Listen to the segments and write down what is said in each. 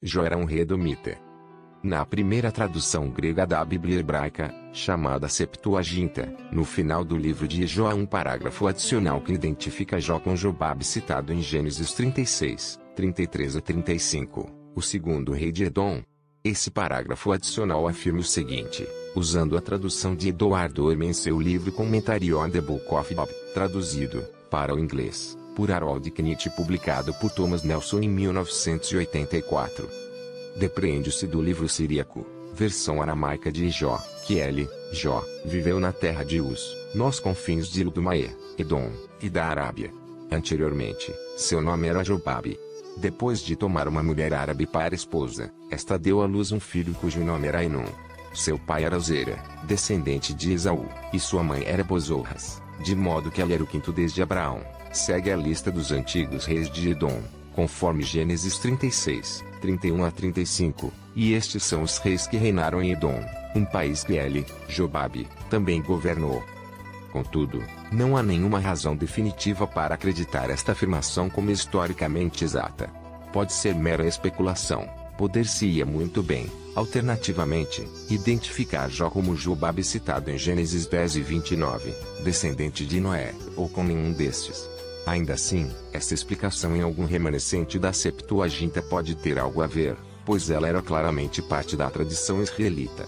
Jó era um rei edomita. Na primeira tradução grega da Bíblia hebraica, chamada Septuaginta, no final do livro de Jó há um parágrafo adicional que identifica Jó com Jobabe citado em Gênesis 36, 33 a 35, o segundo rei de Edom. Esse parágrafo adicional afirma o seguinte, usando a tradução de Edward Orme em seu livro Commentary on the Book of Job, traduzido, para o inglês, por Harold Knight e publicado por Thomas Nelson em 1984. Depreende-se do livro siríaco, versão aramaica de Jó, que Jó, viveu na terra de Uz, nos confins de Idumaé, Edom, e da Arábia. Anteriormente, seu nome era Jobabe. Depois de tomar uma mulher árabe para esposa, esta deu à luz um filho cujo nome era Enom. Seu pai era Zera, descendente de Esaú, e sua mãe era Bozorras, de modo que ele era o quinto desde Abraão. Segue a lista dos antigos reis de Edom, conforme Gênesis 36, 31 a 35, e estes são os reis que reinaram em Edom, um país que Jobabe, também governou. Contudo, não há nenhuma razão definitiva para acreditar esta afirmação como historicamente exata. Pode ser mera especulação, poder-se-ia muito bem, alternativamente, identificar Jó como Jobabe citado em Gênesis 10 e 29, descendente de Noé, ou com nenhum destes. Ainda assim, essa explicação em algum remanescente da Septuaginta pode ter algo a ver, pois ela era claramente parte da tradição israelita.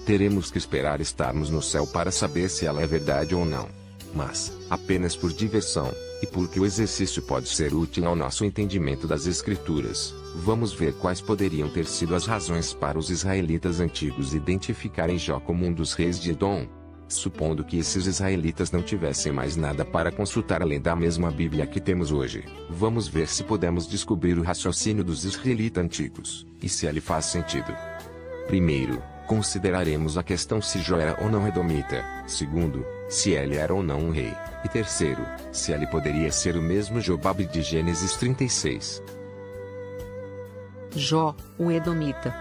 Teremos que esperar estarmos no céu para saber se ela é verdade ou não. Mas, apenas por diversão, e porque o exercício pode ser útil ao nosso entendimento das Escrituras, vamos ver quais poderiam ter sido as razões para os israelitas antigos identificarem Jó como um dos reis de Edom. Supondo que esses israelitas não tivessem mais nada para consultar além da mesma Bíblia que temos hoje, vamos ver se podemos descobrir o raciocínio dos israelitas antigos, e se ele faz sentido. Primeiro, consideraremos a questão se Jó era ou não edomita. Segundo, se ele era ou não um rei. E terceiro, se ele poderia ser o mesmo Jobabe de Gênesis 36. Jó, o edomita.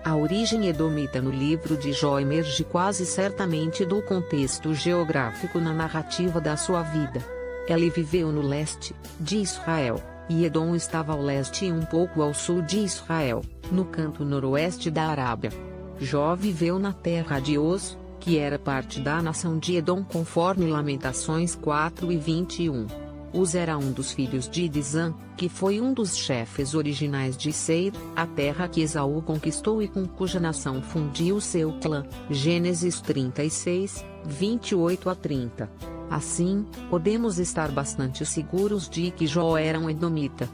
A origem edomita no livro de Jó emerge quase certamente do contexto geográfico na narrativa da sua vida. Ele viveu no leste de Israel, e Edom estava ao leste e um pouco ao sul de Israel, no canto noroeste da Arábia. Jó viveu na terra de Uz, que era parte da nação de Edom conforme Lamentações 4 e 21. Uz era um dos filhos de Disã, que foi um dos chefes originais de Seir, a terra que Esaú conquistou e com cuja nação fundiu seu clã. Gênesis 36, 28 a 30. Assim, podemos estar bastante seguros de que Jó era um edomita.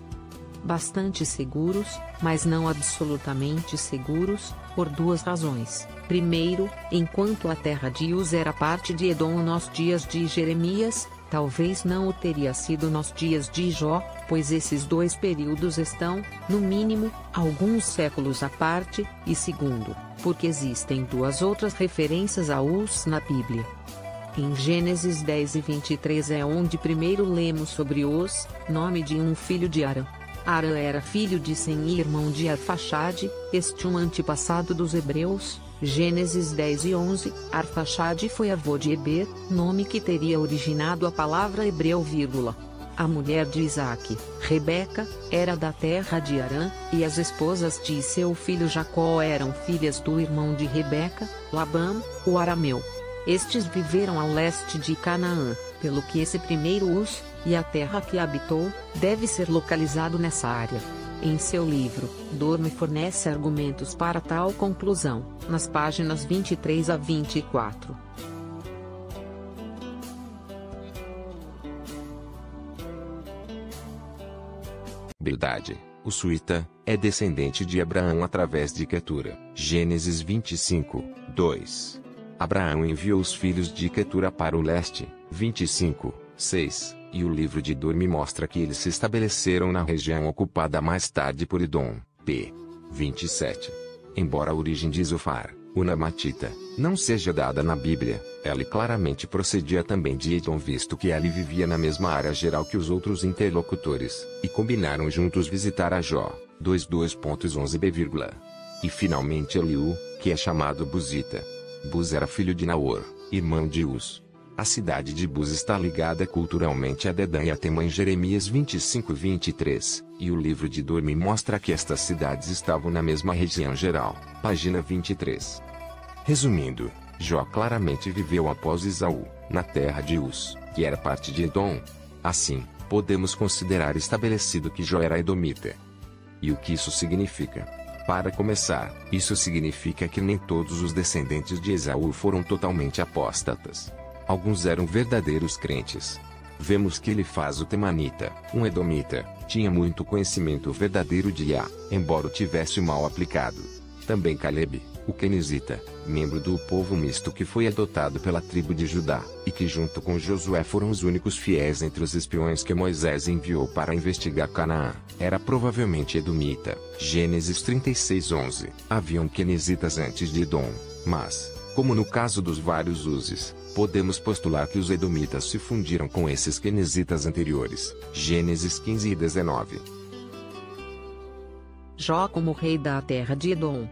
Bastante seguros, mas não absolutamente seguros, por duas razões. Primeiro, enquanto a terra de Uz era parte de Edom nos dias de Jeremias, talvez não o teria sido nos dias de Jó, pois esses dois períodos estão, no mínimo, alguns séculos à parte, e segundo, porque existem duas outras referências a Uz na Bíblia. Em Gênesis 10 e 23 é onde primeiro lemos sobre Uz, nome de um filho de Arã. Arã era filho de Sem e irmão de Arfaxade, este um antepassado dos hebreus. Gênesis 10 e 11, Arfaxade foi avô de Eber, nome que teria originado a palavra hebreu, A mulher de Isaque, Rebeca, era da terra de Arã, e as esposas de seu filho Jacó eram filhas do irmão de Rebeca, Labã, o arameu. Estes viveram ao leste de Canaã, pelo que esse primeiro Uz, e a terra que habitou, deve ser localizado nessa área. Em seu livro, Dorme fornece argumentos para tal conclusão, nas páginas 23 a 24. Bildade, o suíta, é descendente de Abraão através de Quetura. Gênesis 25, 2. Abraão enviou os filhos de Quetura para o leste. 25, 6. E o livro de Dorme mostra que eles se estabeleceram na região ocupada mais tarde por Edom. P. 27. Embora a origem de Zofar, o Namatita, não seja dada na Bíblia, ele claramente procedia também de Edom, visto que ele vivia na mesma área geral que os outros interlocutores, e combinaram juntos visitar a Jó. 22.11b. E finalmente Eliú, que é chamado Buzita. Buz era filho de Naor, irmão de Uz. A cidade de Bus está ligada culturalmente a Dedã e a Temã em Jeremias 25:23, e o livro de Dormi mostra que estas cidades estavam na mesma região geral, página 23. Resumindo, Jó claramente viveu após Esaú, na terra de Uz, que era parte de Edom. Assim, podemos considerar estabelecido que Jó era edomita. E o que isso significa? Para começar, isso significa que nem todos os descendentes de Esaú foram totalmente apóstatas. Alguns eram verdadeiros crentes. Vemos que ele faz o temanita, um edomita, tinha muito conhecimento verdadeiro de Yah, embora o tivesse mal aplicado. Também Caleb, o quenizita, membro do povo misto que foi adotado pela tribo de Judá, e que junto com Josué foram os únicos fiéis entre os espiões que Moisés enviou para investigar Canaã, era provavelmente edomita. Gênesis 36:11. Haviam quenizitas antes de Edom, mas, como no caso dos vários Uzes, podemos postular que os edomitas se fundiram com esses quenizitas anteriores. Gênesis 15:19. Jó como rei da terra de Edom.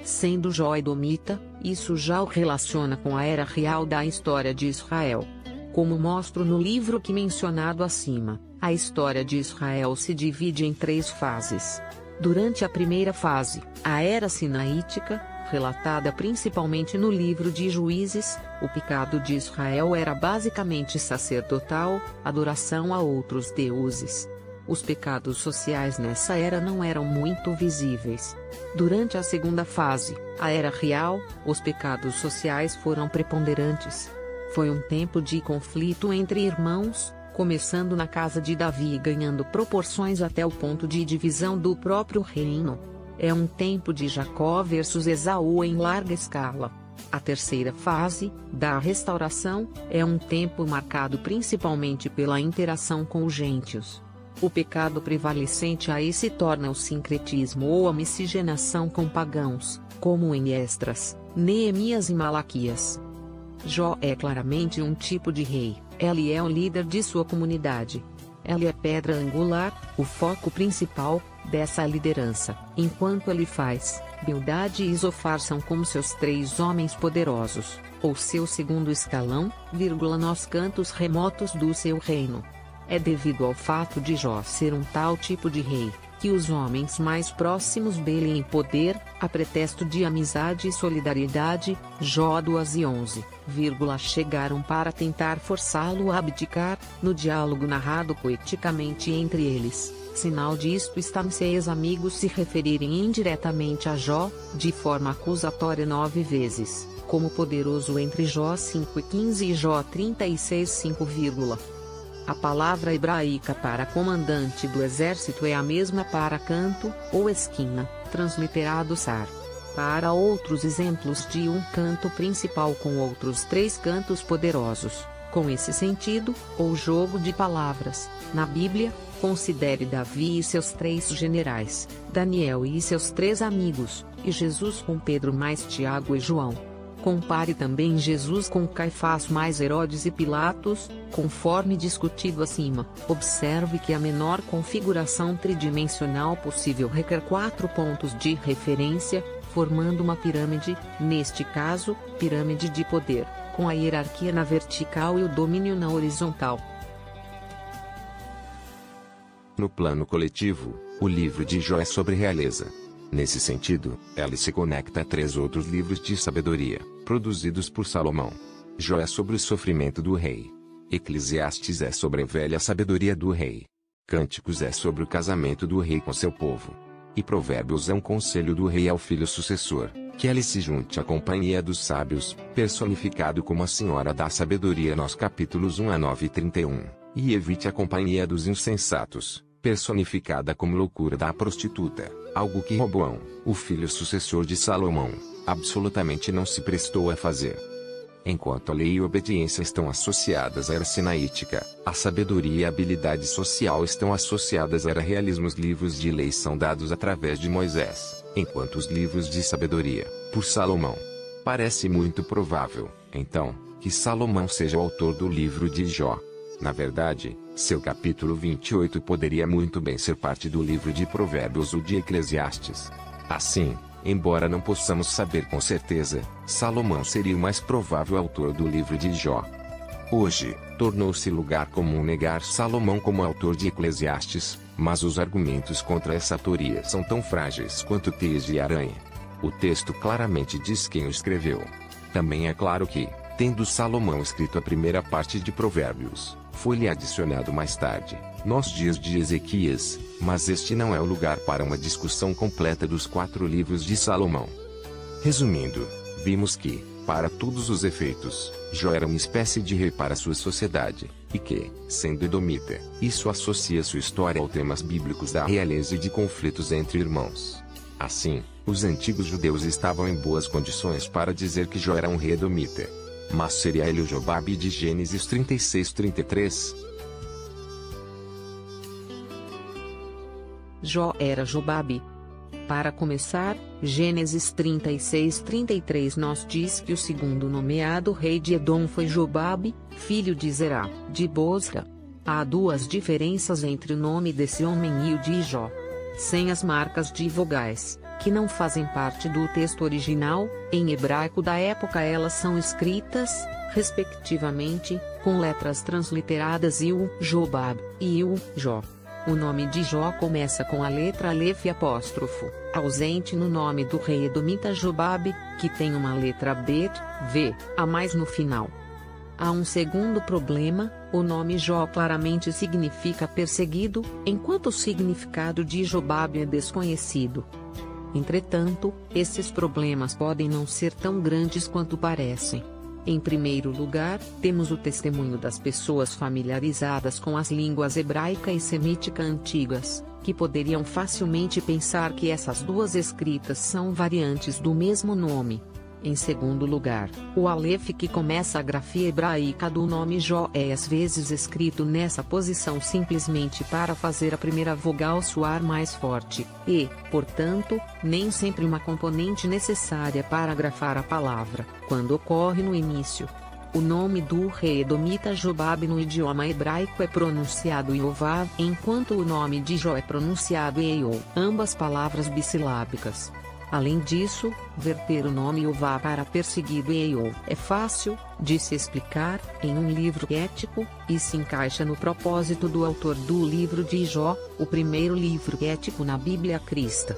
Sendo Jó edomita, isso já o relaciona com a era real da história de Israel. Como mostro no livro que mencionado acima, a história de Israel se divide em 3 fases. Durante a primeira fase, a era sinaítica, relatada principalmente no livro de Juízes, o pecado de Israel era basicamente sacerdotal, adoração a outros deuses. Os pecados sociais nessa era não eram muito visíveis. Durante a segunda fase, a era real, os pecados sociais foram preponderantes. Foi um tempo de conflito entre irmãos, começando na casa de Davi e ganhando proporções até o ponto de divisão do próprio reino. É um tempo de Jacó versus Esaú em larga escala. A terceira fase, da restauração, é um tempo marcado principalmente pela interação com os gentios. O pecado prevalecente aí se torna o sincretismo ou a miscigenação com pagãos, como em Esdras, Neemias e Malaquias. Jó é claramente um tipo de rei, ele é o líder de sua comunidade. Ele é pedra angular, o foco principal, dessa liderança, enquanto ele faz, Bildade e Zofar são como seus 3 homens poderosos, ou seu segundo escalão, nos cantos remotos do seu reino. É devido ao fato de Jó ser um tal tipo de rei, que os homens mais próximos dele em poder, a pretexto de amizade e solidariedade, Jó 2:11, chegaram para tentar forçá-lo a abdicar, no diálogo narrado poeticamente entre eles. Sinal disto está nos 6 amigos se referirem indiretamente a Jó, de forma acusatória 9 vezes, como poderoso entre Jó 5:15 e Jó 36:5. A palavra hebraica para comandante do exército é a mesma para canto, ou esquina, transliterado sar. Para outros exemplos de um canto principal com outros 3 cantos poderosos, com esse sentido, ou jogo de palavras, na Bíblia, considere Davi e seus 3 generais, Daniel e seus 3 amigos, e Jesus com Pedro mais Tiago e João. Compare também Jesus com Caifás mais Herodes e Pilatos, conforme discutido acima. Observe que a menor configuração tridimensional possível requer 4 pontos de referência, formando uma pirâmide, neste caso, pirâmide de poder, com a hierarquia na vertical e o domínio na horizontal. No plano coletivo, o livro de Jó é sobre realeza. Nesse sentido, ela se conecta a 3 outros livros de sabedoria, produzidos por Salomão. Jó é sobre o sofrimento do rei. Eclesiastes é sobre a velha sabedoria do rei. Cânticos é sobre o casamento do rei com seu povo. E Provérbios é um conselho do rei ao filho sucessor, que ele se junte à companhia dos sábios, personificado como a senhora da sabedoria nos capítulos 1-9 e 31, e evite a companhia dos insensatos, personificada como loucura da prostituta, algo que Roboão, o filho sucessor de Salomão, absolutamente não se prestou a fazer. Enquanto a lei e a obediência estão associadas à era sinaítica, a sabedoria e a habilidade social estão associadas à era realismo. Os livros de lei são dados através de Moisés, enquanto os livros de sabedoria, por Salomão. Parece muito provável, então, que Salomão seja o autor do livro de Jó. Na verdade, seu capítulo 28 poderia muito bem ser parte do livro de Provérbios ou de Eclesiastes. Assim, embora não possamos saber com certeza, Salomão seria o mais provável autor do livro de Jó. Hoje, tornou-se lugar comum negar Salomão como autor de Eclesiastes, mas os argumentos contra essa teoria são tão frágeis quanto teias de aranha. O texto claramente diz quem o escreveu. Também é claro que, tendo Salomão escrito a primeira parte de Provérbios, foi-lhe adicionado mais tarde, nos dias de Ezequias, mas este não é o lugar para uma discussão completa dos 4 livros de Salomão. Resumindo, vimos que, para todos os efeitos, Jó era uma espécie de rei para sua sociedade, e que, sendo edomita, isso associa sua história aos temas bíblicos da realeza e de conflitos entre irmãos. Assim, os antigos judeus estavam em boas condições para dizer que Jó era um rei edomita. Mas seria ele o Jobabe de Gênesis 36:33? Jó era Jobabe. Para começar, Gênesis 36:33 nos diz que o segundo nomeado rei de Edom foi Jobabe, filho de Zerá, de Bosra. Há 2 diferenças entre o nome desse homem e o de Jó. Sem as marcas de vogais, que não fazem parte do texto original, em hebraico da época elas são escritas, respectivamente, com letras transliteradas e o Jobab e o Jó. O nome de Jó começa com a letra Alef e apóstrofo, ausente no nome do rei edomita Jobabe, que tem uma letra Bet, V, a mais no final. Há um segundo problema: o nome Jó claramente significa perseguido, enquanto o significado de Jobabe é desconhecido. Entretanto, esses problemas podem não ser tão grandes quanto parecem. Em primeiro lugar, temos o testemunho das pessoas familiarizadas com as línguas hebraica e semítica antigas, que poderiam facilmente pensar que essas 2 escritas são variantes do mesmo nome. Em segundo lugar, o Aleph que começa a grafia hebraica do nome Jó é às vezes escrito nessa posição simplesmente para fazer a primeira vogal soar mais forte, e, portanto, nem sempre uma componente necessária para grafar a palavra, quando ocorre no início. O nome do rei edomita Jobabe no idioma hebraico é pronunciado Yovav, enquanto o nome de Jó é pronunciado Eiol, ambas palavras bissilábicas. Além disso, verter o nome Yovav para perseguido Eiol é fácil de se explicar em um livro ético, e se encaixa no propósito do autor do livro de Jó, o primeiro livro ético na Bíblia cristã.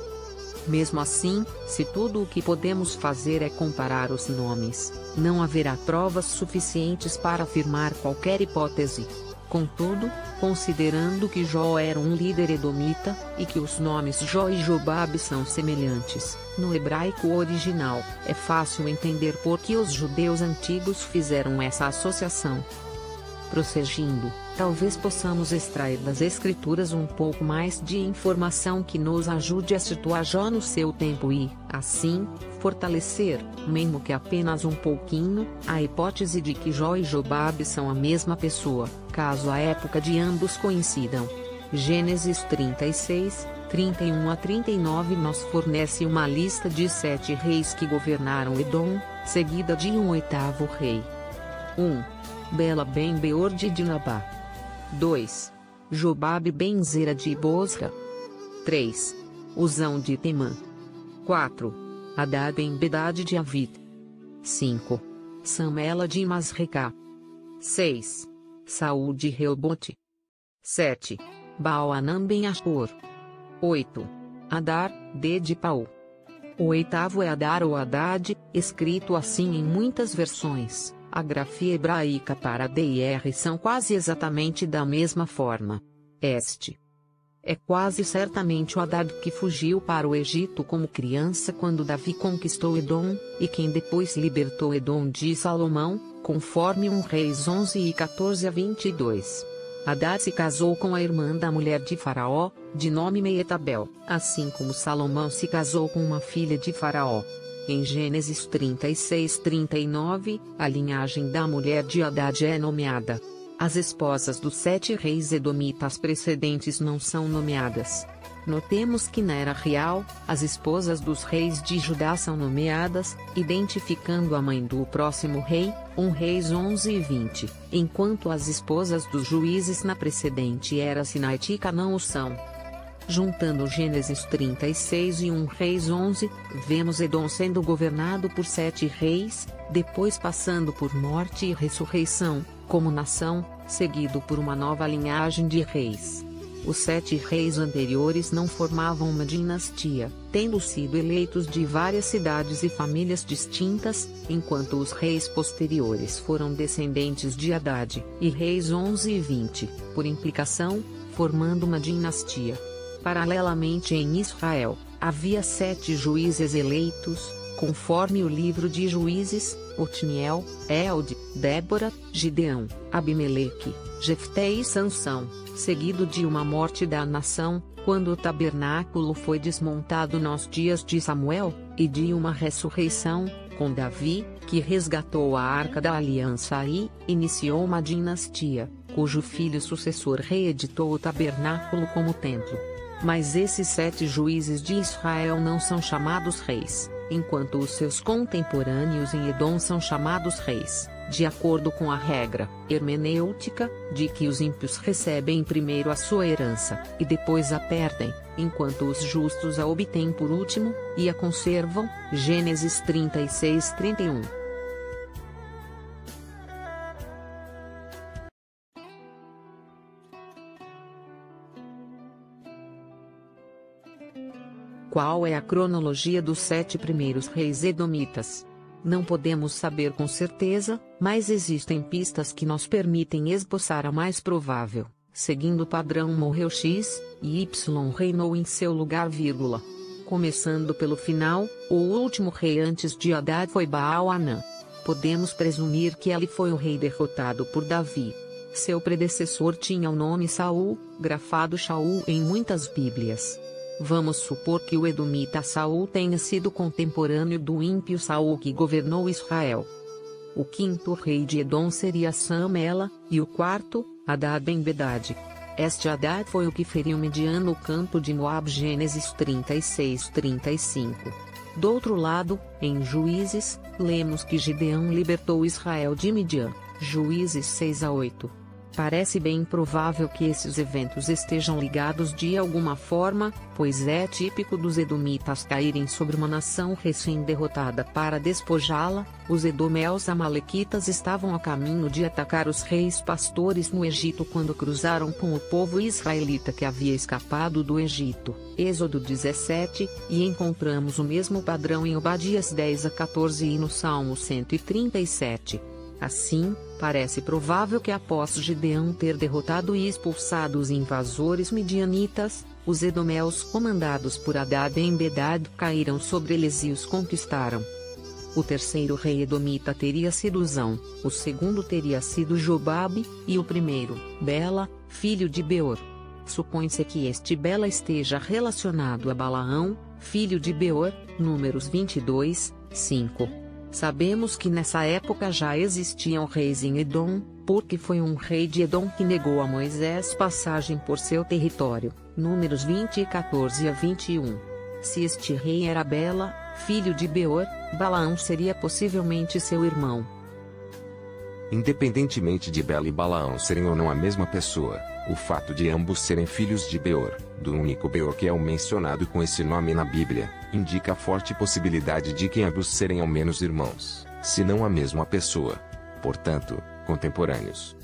Mesmo assim, se tudo o que podemos fazer é comparar os nomes, não haverá provas suficientes para afirmar qualquer hipótese. Contudo, considerando que Jó era um líder edomita, e que os nomes Jó e Jobabe são semelhantes, no hebraico original, é fácil entender por que os judeus antigos fizeram essa associação. Prosseguindo, talvez possamos extrair das escrituras um pouco mais de informação que nos ajude a situar Jó no seu tempo e, assim, fortalecer, mesmo que apenas um pouquinho, a hipótese de que Jó e Jobabe são a mesma pessoa, caso a época de ambos coincidam. Gênesis 36, 31-39 nos fornece uma lista de 7 reis que governaram Edom, seguida de um 8º rei. 1. Bela ben Beor de Dinabá. 2. Jobabe ben Zera de Bosra. 3. Uzão de Temã. 4. Hadad ben Bedad de Avit. 5. Samela de Masrecá. 6. Saúl de Reobote. 7. Baal-Anã ben Ashur. 8. Adar, de Paú. O 8º é Adar ou Haddad, escrito assim em muitas versões. A grafia hebraica para D e R são quase exatamente da mesma forma. Este é quase certamente o Hadad que fugiu para o Egito como criança quando Davi conquistou Edom, e quem depois libertou Edom de Salomão, conforme 1 Reis 11:14-22. Hadad se casou com a irmã da mulher de Faraó, de nome Meetabel, assim como Salomão se casou com uma filha de Faraó. Em Gênesis 36:39, a linhagem da mulher de Hadad é nomeada. As esposas dos 7 reis edomitas precedentes não são nomeadas. Notemos que na era real, as esposas dos reis de Judá são nomeadas, identificando a mãe do próximo rei, 1 Reis 11:20, enquanto as esposas dos juízes na precedente era sinaitica não o são. Juntando Gênesis 36 e 1 Reis 11, vemos Edom sendo governado por 7 reis, depois passando por morte e ressurreição, como nação, seguido por uma nova linhagem de reis. Os 7 reis anteriores não formavam uma dinastia, tendo sido eleitos de várias cidades e famílias distintas, enquanto os reis posteriores foram descendentes de Haddad, e reis 11 e 20, por implicação, formando uma dinastia. Paralelamente em Israel, havia 7 juízes eleitos, conforme o livro de Juízes: Otniel, Elde, Débora, Gideão, Abimeleque, Jefté e Sansão, seguido de uma morte da nação, quando o tabernáculo foi desmontado nos dias de Samuel, e de uma ressurreição, com Davi, que resgatou a Arca da Aliança e iniciou uma dinastia, cujo filho sucessor reeditou o tabernáculo como templo. Mas esses 7 juízes de Israel não são chamados reis, enquanto os seus contemporâneos em Edom são chamados reis, de acordo com a regra hermenêutica, de que os ímpios recebem primeiro a sua herança, e depois a perdem, enquanto os justos a obtêm por último, e a conservam. Gênesis 36:31. Qual é a cronologia dos 7 primeiros reis edomitas? Não podemos saber com certeza, mas existem pistas que nos permitem esboçar a mais provável. Seguindo o padrão morreu X, e Y reinou em seu lugar, vírgula. Começando pelo final, o último rei antes de Haddad foi Baal-Hanã. Podemos presumir que ele foi o rei derrotado por Davi. Seu predecessor tinha o nome Saul, grafado Shaul em muitas bíblias. Vamos supor que o edomita Saul tenha sido contemporâneo do ímpio Saul que governou Israel. O 5º rei de Edom seria Samela, e o 4º, Hadad ben-Bedad. Este Hadad foi o que feriu Midian no campo de Moab. Gênesis 36:35. Do outro lado, em Juízes, lemos que Gideão libertou Israel de Midian. Juízes 6-8. Parece bem provável que esses eventos estejam ligados de alguma forma, pois é típico dos edomitas caírem sobre uma nação recém-derrotada para despojá-la. Os edomeus amalequitas estavam a caminho de atacar os reis pastores no Egito quando cruzaram com o povo israelita que havia escapado do Egito. Êxodo 17, e encontramos o mesmo padrão em Obadias 10-14 e no Salmo 137. Assim, parece provável que após Gideão ter derrotado e expulsado os invasores midianitas, os edomeus comandados por Hadad ben-Bedad caíram sobre eles e os conquistaram. O 3º rei edomita teria sido Uzão, o 2º teria sido Jobabe, e o 1º, Bela, filho de Beor. Supõe-se que este Bela esteja relacionado a Balaão, filho de Beor, Números 22:5. Sabemos que nessa época já existiam reis em Edom, porque foi um rei de Edom que negou a Moisés passagem por seu território. Números 20:14-21. Se este rei era Bela, filho de Beor, Balaão seria possivelmente seu irmão. Independentemente de Bela e Balaão serem ou não a mesma pessoa, o fato de ambos serem filhos de Beor, do único Beor que é o mencionado com esse nome na Bíblia, indica a forte possibilidade de que ambos serem ao menos irmãos, se não a mesma pessoa. Portanto, contemporâneos.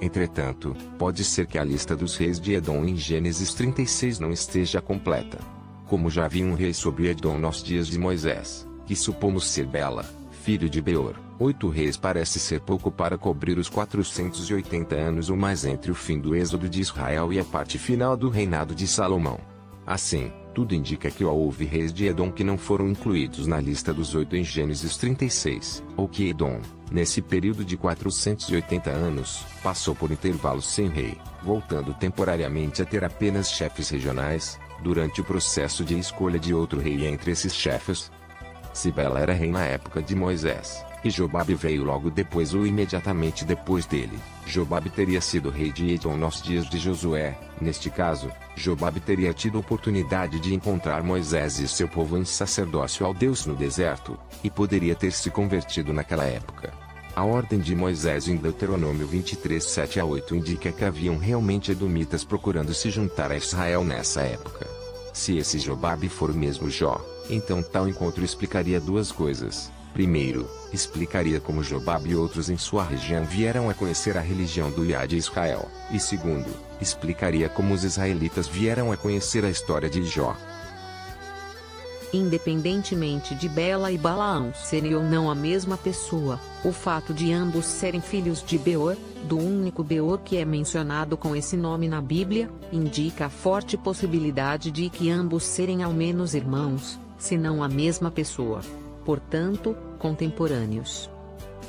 Entretanto, pode ser que a lista dos reis de Edom em Gênesis 36 não esteja completa. Como já havia um rei sobre Edom nos dias de Moisés, que supomos ser Bela, filho de Beor, 8 reis parece ser pouco para cobrir os 480 anos ou mais entre o fim do êxodo de Israel e a parte final do reinado de Salomão. Assim, tudo indica que houve reis de Edom que não foram incluídos na lista dos 8 em Gênesis 36, ou que Edom, nesse período de 480 anos, passou por intervalos sem rei, voltando temporariamente a ter apenas chefes regionais, durante o processo de escolha de outro rei entre esses chefes. Se Bela era rei na época de Moisés, e Jobabe veio logo depois ou imediatamente depois dele, Jobabe teria sido rei de Edom nos dias de Josué. Neste caso, Jobabe teria tido oportunidade de encontrar Moisés e seu povo em sacerdócio ao Deus no deserto, e poderia ter se convertido naquela época. A ordem de Moisés em Deuteronômio 23:7-8 indica que haviam realmente edomitas procurando se juntar a Israel nessa época. Se esse Jobabe for o mesmo Jó, então tal encontro explicaria duas coisas. Primeiro, explicaria como Jobab e outros em sua região vieram a conhecer a religião do Iá de Israel. E segundo, explicaria como os israelitas vieram a conhecer a história de Jó. Independentemente de Bela e Balaão serem ou não a mesma pessoa, o fato de ambos serem filhos de Beor, do único Beor que é mencionado com esse nome na Bíblia, indica a forte possibilidade de que ambos serem ao menos irmãos, se não a mesma pessoa. Portanto, contemporâneos.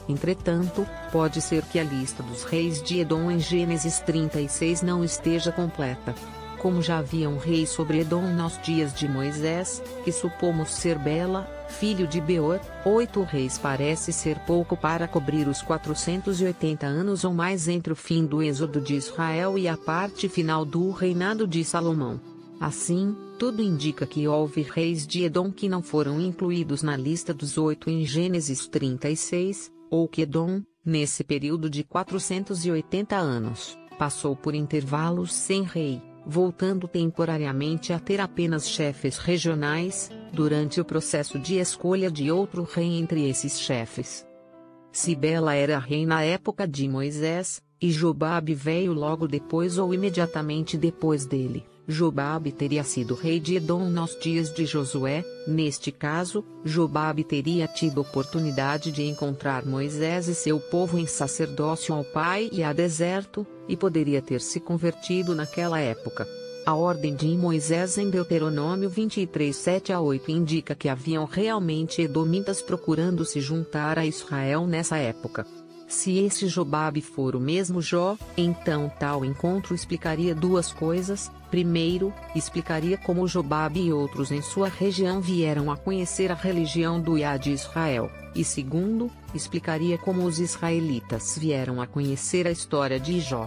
Entretanto, pode ser que a lista dos reis de Edom em Gênesis 36 não esteja completa. Como já havia um rei sobre Edom nos dias de Moisés, que supomos ser Bela, filho de Beor, 8 reis parece ser pouco para cobrir os 480 anos ou mais entre o fim do êxodo de Israel e a parte final do reinado de Salomão. Assim, tudo indica que houve reis de Edom que não foram incluídos na lista dos 8 em Gênesis 36, ou que Edom, nesse período de 480 anos, passou por intervalos sem rei, voltando temporariamente a ter apenas chefes regionais, durante o processo de escolha de outro rei entre esses chefes. Se Bela era rei na época de Moisés, e Jobab veio logo depois ou imediatamente depois dele, Jobab teria sido rei de Edom nos dias de Josué. Neste caso, Jobab teria tido oportunidade de encontrar Moisés e seu povo em sacerdócio ao Pai e a deserto, e poderia ter se convertido naquela época. A ordem de Moisés em Deuteronômio 23, 7-8 indica que haviam realmente edomitas procurando se juntar a Israel nessa época. Se esse Jobab for o mesmo Jó, então tal encontro explicaria duas coisas. Primeiro, explicaria como Jobab e outros em sua região vieram a conhecer a religião do Iá de Israel. E segundo, explicaria como os israelitas vieram a conhecer a história de Jó.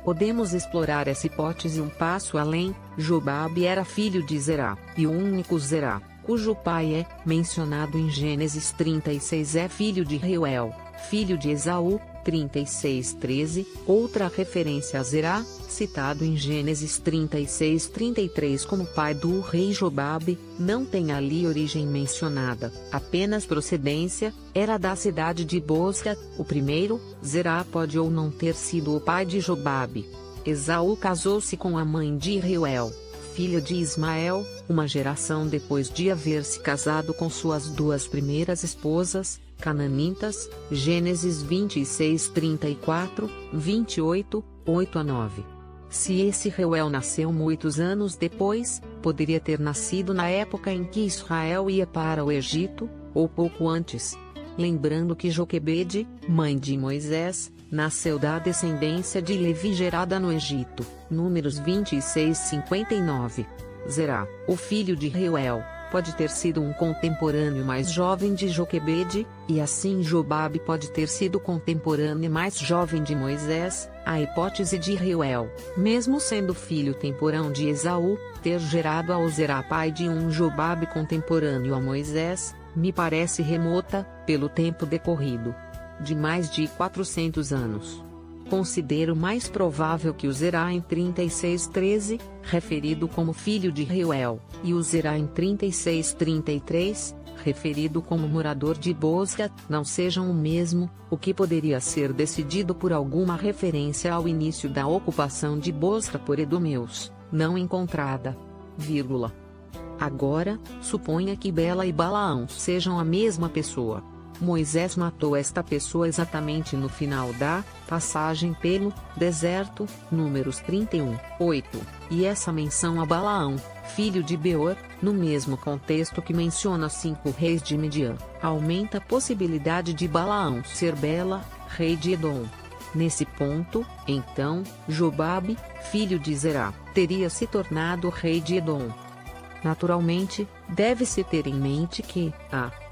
Podemos explorar essa hipótese um passo além. Jobab era filho de Zerá, e o único Zerá, cujo pai é mencionado em Gênesis 36, é filho de Reuel, filho de Esaú, 36:13, outra referência a Zerá, citado em Gênesis 36:33 como pai do rei Jobab, não tem ali origem mencionada, apenas procedência, era da cidade de Bosra. O primeiro, Zerá, pode ou não ter sido o pai de Jobab. Esaú casou-se com a mãe de Reuel, filha de Ismael, uma geração depois de haver se casado com suas duas primeiras esposas, cananitas. Gênesis 26:34, 28, 8-9. Se esse Reuel nasceu muitos anos depois, poderia ter nascido na época em que Israel ia para o Egito, ou pouco antes. Lembrando que Joquebede, mãe de Moisés, nasceu da descendência de Levi gerada no Egito. Números 26:59. Zerá, o filho de Reuel, pode ter sido um contemporâneo mais jovem de Joquebede, e assim Jobab pode ter sido contemporâneo mais jovem de Moisés. A hipótese de Reuel, mesmo sendo filho temporão de Esaú, ter gerado ao Zerá pai de um Jobab contemporâneo a Moisés, me parece remota, pelo tempo decorrido de mais de 400 anos. Considero mais provável que o Zerá em 36:13, referido como filho de Reuel, e o Zerá em 36:33, referido como morador de Bosra, não sejam o mesmo, o que poderia ser decidido por alguma referência ao início da ocupação de Bosra por edomeus, não encontrada. Agora, suponha que Bela e Balaão sejam a mesma pessoa. Moisés matou esta pessoa exatamente no final da passagem pelo deserto, Números 31:8, e essa menção a Balaão, filho de Beor, no mesmo contexto que menciona 5 reis de Midian, aumenta a possibilidade de Balaão ser Bela, rei de Edom. Nesse ponto, então, Jobab, filho de Zerá, teria se tornado rei de Edom. Naturalmente, deve-se ter em mente que,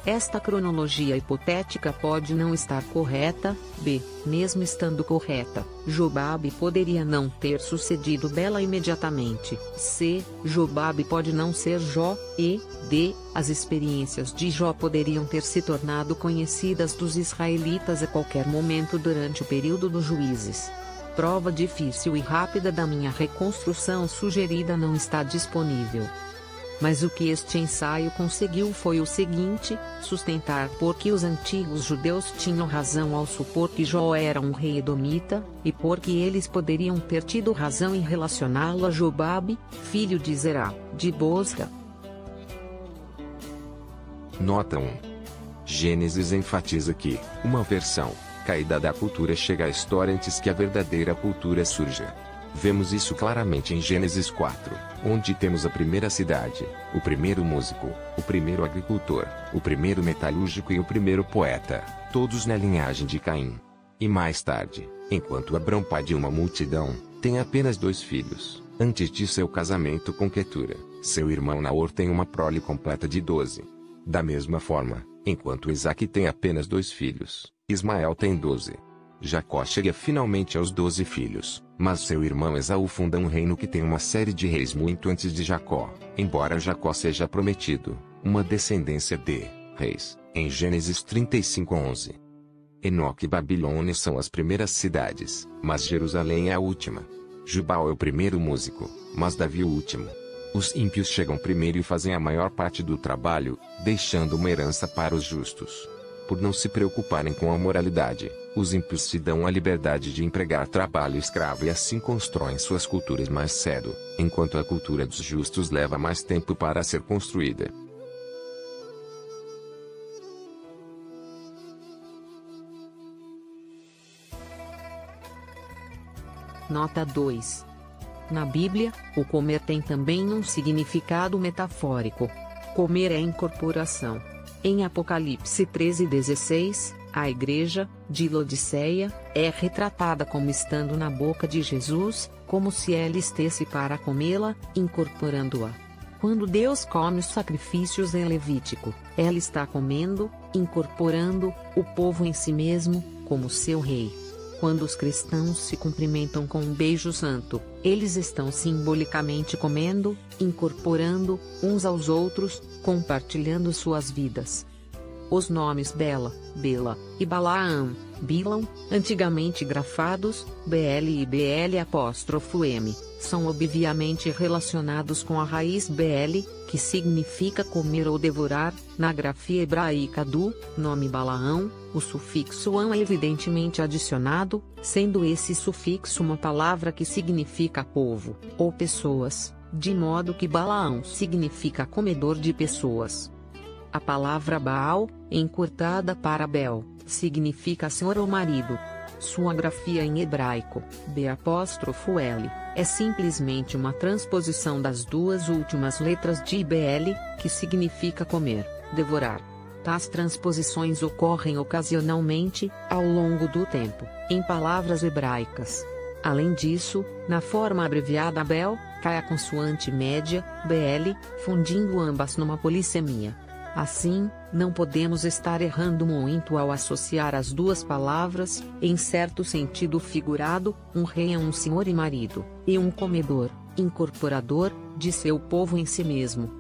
esta cronologia hipotética pode não estar correta. B. Mesmo estando correta, Jobab poderia não ter sucedido Bela imediatamente. C. Jobab pode não ser Jó. E. D. As experiências de Jó poderiam ter se tornado conhecidas dos israelitas a qualquer momento durante o período dos juízes. Prova difícil e rápida da minha reconstrução sugerida não está disponível. Mas o que este ensaio conseguiu foi o seguinte: sustentar porque os antigos judeus tinham razão ao supor que Jó era um rei edomita, e porque eles poderiam ter tido razão em relacioná-lo a Jobabe, filho de Zerá, de Bosra. Nota 1. Gênesis enfatiza que, uma versão caída da cultura chega à história antes que a verdadeira cultura surja. Vemos isso claramente em Gênesis 4, onde temos a primeira cidade, o primeiro músico, o primeiro agricultor, o primeiro metalúrgico e o primeiro poeta, todos na linhagem de Caim. E mais tarde, enquanto Abrão, pai de uma multidão, tem apenas 2 filhos, antes de seu casamento com Quetura, seu irmão Naor tem uma prole completa de 12. Da mesma forma, enquanto Isaque tem apenas 2 filhos, Ismael tem 12. Jacó chega finalmente aos 12 filhos, mas seu irmão Esaú funda um reino que tem uma série de reis muito antes de Jacó, embora Jacó seja prometido, uma descendência de reis, em Gênesis 35:11. Enoque e Babilônia são as primeiras cidades, mas Jerusalém é a última. Jubal é o primeiro músico, mas Davi o último. Os ímpios chegam primeiro e fazem a maior parte do trabalho, deixando uma herança para os justos. Por não se preocuparem com a moralidade, os ímpios se dão a liberdade de empregar trabalho escravo e assim constroem suas culturas mais cedo, enquanto a cultura dos justos leva mais tempo para ser construída. Nota 2. Na Bíblia, o comer tem também um significado metafórico. Comer é incorporação. Em Apocalipse 13:16, a igreja, de Laodiceia, é retratada como estando na boca de Jesus, como se ela estesse para comê-la, incorporando-a. Quando Deus come os sacrifícios em Levítico, ela está comendo, incorporando, o povo em si mesmo, como seu rei. Quando os cristãos se cumprimentam com um beijo santo, eles estão simbolicamente comendo, incorporando, uns aos outros, compartilhando suas vidas. Os nomes Bela, Bela, e Balaam, Bilam, antigamente grafados, BL e BL', são obviamente relacionados com a raiz BL, que significa comer ou devorar. Na grafia hebraica do nome Balaão, o sufixo ão é evidentemente adicionado, sendo esse sufixo uma palavra que significa povo, ou pessoas, de modo que Balaão significa comedor de pessoas. A palavra Baal, encurtada para Bel, significa senhor ou marido. Sua grafia em hebraico, B''L, é simplesmente uma transposição das 2 últimas letras de BL, que significa comer, devorar. Tais transposições ocorrem ocasionalmente, ao longo do tempo, em palavras hebraicas. Além disso, na forma abreviada Bel, cai a consoante média, BL, fundindo ambas numa polissemia. Assim, não podemos estar errando muito ao associar as 2 palavras, em certo sentido figurado, um rei é um senhor e marido, e um comedor, incorporador, de seu povo em si mesmo.